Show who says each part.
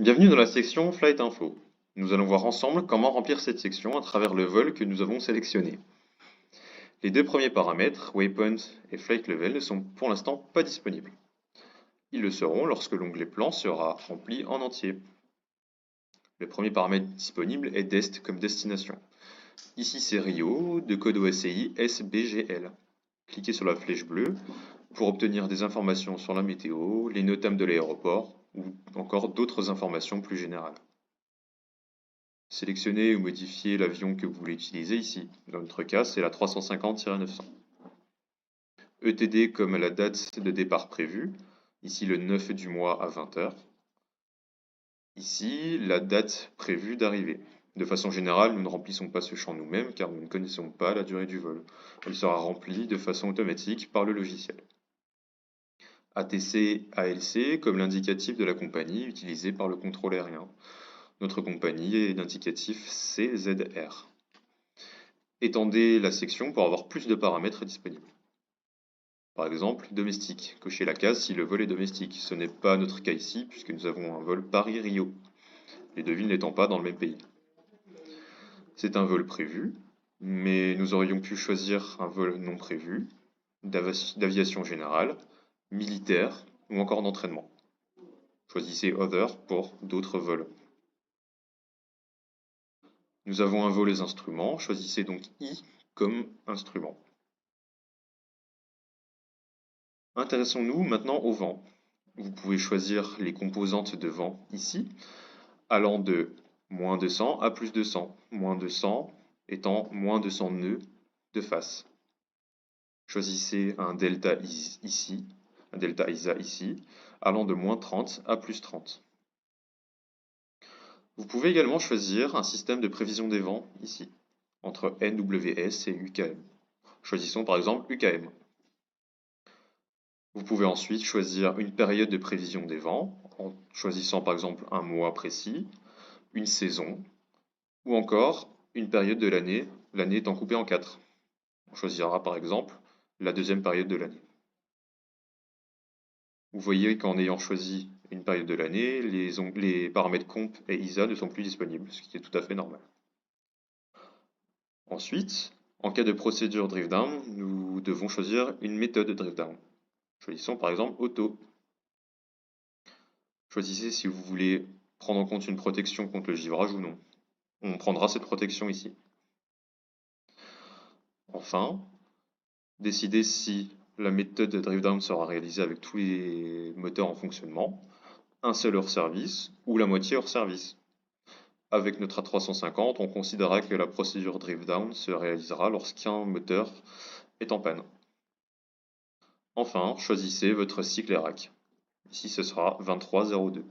Speaker 1: Bienvenue dans la section Flight Info. Nous allons voir ensemble comment remplir cette section à travers le vol que nous avons sélectionné. Les deux premiers paramètres, Waypoint et Flight Level, ne sont pour l'instant pas disponibles. Ils le seront lorsque l'onglet Plan sera rempli en entier. Le premier paramètre disponible est Dest comme destination. Ici c'est Rio, de code OSCI SBGL. Cliquez sur la flèche bleue pour obtenir des informations sur la météo, les NOTAM de l'aéroport ou encore d'autres informations plus générales. Sélectionnez ou modifiez l'avion que vous voulez utiliser ici. Dans notre cas, c'est la 350-900. ETD comme la date de départ prévue. Ici, le 9 du mois à 20 h. Ici, la date prévue d'arrivée. De façon générale, nous ne remplissons pas ce champ nous-mêmes car nous ne connaissons pas la durée du vol. Elle sera remplie de façon automatique par le logiciel. ATC, ALC comme l'indicatif de la compagnie utilisé par le contrôle aérien. Notre compagnie est l'indicatif CZR. Étendez la section pour avoir plus de paramètres disponibles. Par exemple, domestique. Cochez la case si le vol est domestique. Ce n'est pas notre cas ici puisque nous avons un vol Paris-Rio, les deux villes n'étant pas dans le même pays. C'est un vol prévu, mais nous aurions pu choisir un vol non prévu, d'aviation générale, militaire ou encore d'entraînement. Choisissez Other pour d'autres vols. Nous avons un vol instruments, choisissez donc I comme instrument. Intéressons-nous maintenant au vent. Vous pouvez choisir les composantes de vent ici, allant de moins 200 à plus 200, moins 200 étant moins 200 nœuds de face. Choisissez un delta ici, un delta ISA ici, allant de moins 30 à plus 30. Vous pouvez également choisir un système de prévision des vents ici, entre NWS et UKM. Choisissons par exemple UKM. Vous pouvez ensuite choisir une période de prévision des vents, en choisissant par exemple un mois précis, une saison, ou encore une période de l'année, l'année étant coupée en 4. On choisira par exemple la deuxième période de l'année. Vous voyez qu'en ayant choisi une période de l'année, les paramètres comp et ISA ne sont plus disponibles, ce qui est tout à fait normal. Ensuite, en cas de procédure drift down, nous devons choisir une méthode de drift down. Choisissons par exemple Auto. Choisissez si vous voulez prendre en compte une protection contre le givrage ou non. On prendra cette protection ici. Enfin, décidez si la méthode de drift down sera réalisée avec tous les moteurs en fonctionnement, un seul hors service ou la moitié hors service. Avec notre A350, on considérera que la procédure drift down se réalisera lorsqu'un moteur est en panne. Enfin, choisissez votre cycle ERAC. Ici, ce sera 2302.